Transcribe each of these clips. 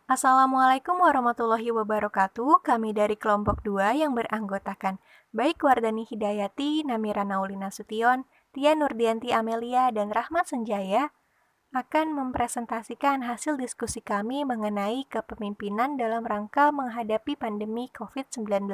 Assalamualaikum warahmatullahi wabarakatuh. Kami dari kelompok 2 yang beranggotakan baik Wardani Hidayati, Namira Naulina Sution, Tia Nurdianti Amelia, dan Rahmat Senjaya akan mempresentasikan hasil diskusi kami mengenai kepemimpinan dalam rangka menghadapi pandemi COVID-19.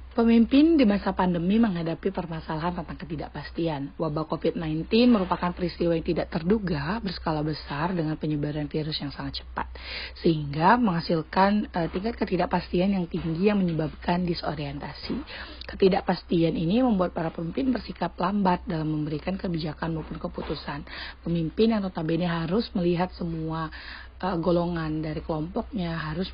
Pemimpin di masa pandemi menghadapi permasalahan tentang ketidakpastian. Wabah COVID-19 merupakan peristiwa yang tidak terduga berskala besar dengan penyebaran virus yang sangat cepat, sehingga menghasilkan tingkat ketidakpastian yang tinggi yang menyebabkan disorientasi. Ketidakpastian ini membuat para pemimpin bersikap lambat dalam memberikan kebijakan maupun keputusan. Pemimpin yang notabene harus melihat semua golongan dari kelompoknya, harus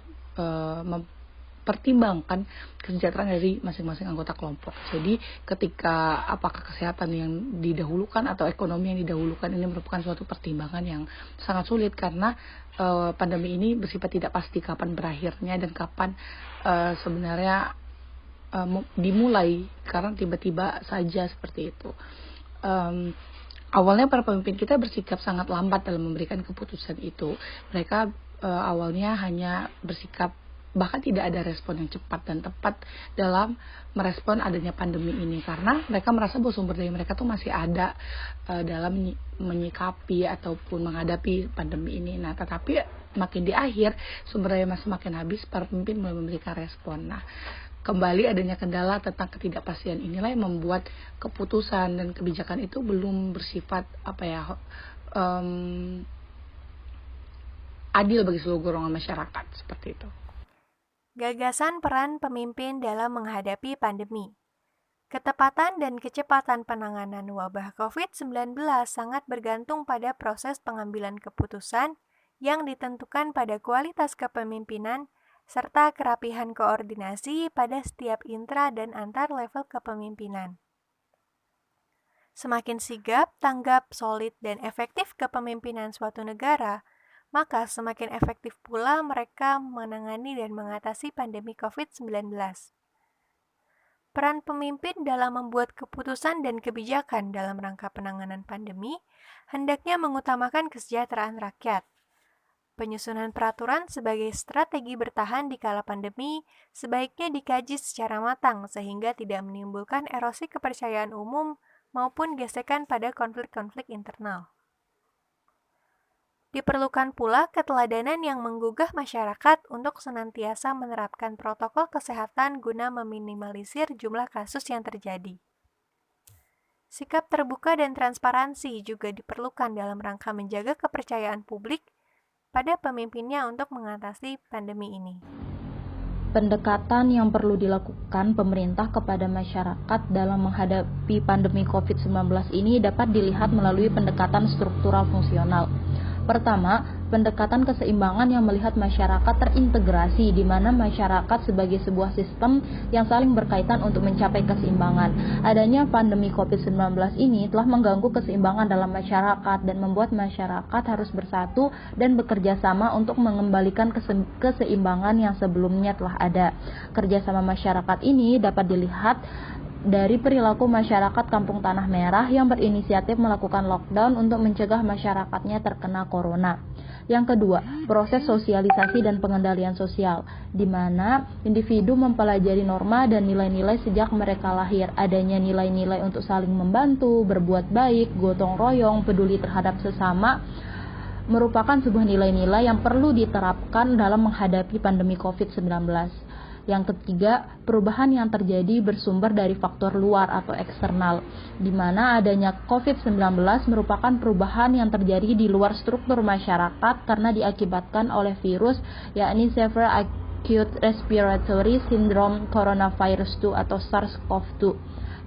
pertimbangkan kesejahteraan dari masing-masing anggota kelompok. Jadi ketika apakah kesehatan yang didahulukan atau ekonomi yang didahulukan ini merupakan suatu pertimbangan yang sangat sulit karena pandemi ini bersifat tidak pasti kapan berakhirnya dan kapan sebenarnya dimulai, karena tiba-tiba saja seperti itu. Awalnya para pemimpin kita bersikap sangat lambat dalam memberikan keputusan itu. Mereka awalnya hanya bersikap, bahkan tidak ada respon yang cepat dan tepat dalam merespon adanya pandemi ini, karena mereka merasa bahwa sumber daya mereka tuh masih ada dalam menyikapi ataupun menghadapi pandemi ini. Nah, tetapi makin di akhir sumber daya masih makin habis, para pemimpin mulai memberikan respon. Nah, kembali adanya kendala tentang ketidakpastian inilah yang membuat keputusan dan kebijakan itu belum bersifat adil bagi seluruh golongan masyarakat, seperti itu. Gagasan peran pemimpin dalam menghadapi pandemi. Ketepatan dan kecepatan penanganan wabah COVID-19 sangat bergantung pada proses pengambilan keputusan yang ditentukan pada kualitas kepemimpinan serta kerapihan koordinasi pada setiap intra dan antar level kepemimpinan. Semakin sigap, tanggap, solid, dan efektif kepemimpinan suatu negara, maka semakin efektif pula mereka menangani dan mengatasi pandemi COVID-19. Peran pemimpin dalam membuat keputusan dan kebijakan dalam rangka penanganan pandemi hendaknya mengutamakan kesejahteraan rakyat. Penyusunan peraturan sebagai strategi bertahan di kala pandemi sebaiknya dikaji secara matang sehingga tidak menimbulkan erosi kepercayaan umum maupun gesekan pada konflik-konflik internal. Diperlukan pula keteladanan yang menggugah masyarakat untuk senantiasa menerapkan protokol kesehatan guna meminimalisir jumlah kasus yang terjadi. Sikap terbuka dan transparansi juga diperlukan dalam rangka menjaga kepercayaan publik pada pemimpinnya untuk mengatasi pandemi ini. Pendekatan yang perlu dilakukan pemerintah kepada masyarakat dalam menghadapi pandemi COVID-19 ini dapat dilihat melalui pendekatan struktural fungsional. Pertama, pendekatan keseimbangan yang melihat masyarakat terintegrasi, di mana masyarakat sebagai sebuah sistem yang saling berkaitan untuk mencapai keseimbangan. Adanya pandemi COVID-19 ini telah mengganggu keseimbangan dalam masyarakat dan membuat masyarakat harus bersatu dan bekerja sama untuk mengembalikan keseimbangan yang sebelumnya telah ada. Kerjasama masyarakat ini dapat dilihat dari perilaku masyarakat Kampung Tanah Merah yang berinisiatif melakukan lockdown untuk mencegah masyarakatnya terkena corona. Yang kedua, proses sosialisasi dan pengendalian sosial, di mana individu mempelajari norma dan nilai-nilai sejak mereka lahir. Adanya nilai-nilai untuk saling membantu, berbuat baik, gotong royong, peduli terhadap sesama, merupakan sebuah nilai-nilai yang perlu diterapkan dalam menghadapi pandemi COVID-19. Yang ketiga, perubahan yang terjadi bersumber dari faktor luar atau eksternal, di mana adanya COVID-19 merupakan perubahan yang terjadi di luar struktur masyarakat karena diakibatkan oleh virus, yakni Severe Acute Respiratory Syndrome Coronavirus 2 atau SARS-CoV-2.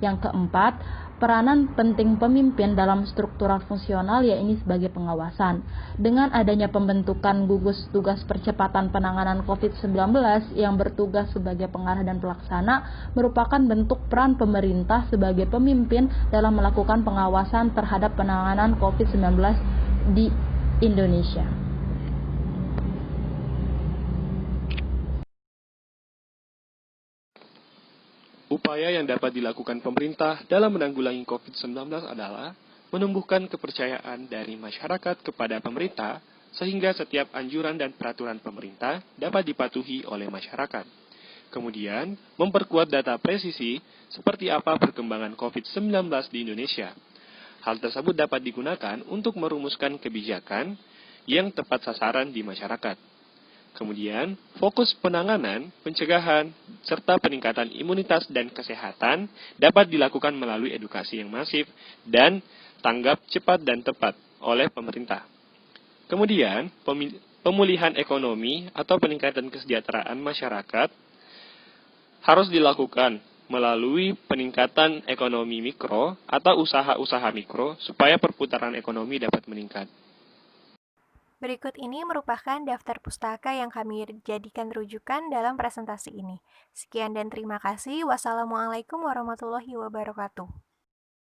Yang keempat, peranan penting pemimpin dalam struktural fungsional yaitu sebagai pengawasan. Dengan adanya pembentukan gugus tugas percepatan penanganan COVID-19 yang bertugas sebagai pengarah dan pelaksana merupakan bentuk peran pemerintah sebagai pemimpin dalam melakukan pengawasan terhadap penanganan COVID-19 di Indonesia. Upaya yang dapat dilakukan pemerintah dalam menanggulangi COVID-19 adalah menumbuhkan kepercayaan dari masyarakat kepada pemerintah sehingga setiap anjuran dan peraturan pemerintah dapat dipatuhi oleh masyarakat. Kemudian, memperkuat data presisi seperti apa perkembangan COVID-19 di Indonesia. Hal tersebut dapat digunakan untuk merumuskan kebijakan yang tepat sasaran di masyarakat. Kemudian, fokus penanganan, pencegahan, serta peningkatan imunitas dan kesehatan dapat dilakukan melalui edukasi yang masif dan tanggap cepat dan tepat oleh pemerintah. Kemudian, pemulihan ekonomi atau peningkatan kesejahteraan masyarakat harus dilakukan melalui peningkatan ekonomi mikro atau usaha-usaha mikro supaya perputaran ekonomi dapat meningkat. Berikut ini merupakan daftar pustaka yang kami jadikan rujukan dalam presentasi ini. Sekian dan terima kasih. Wassalamualaikum warahmatullahi wabarakatuh.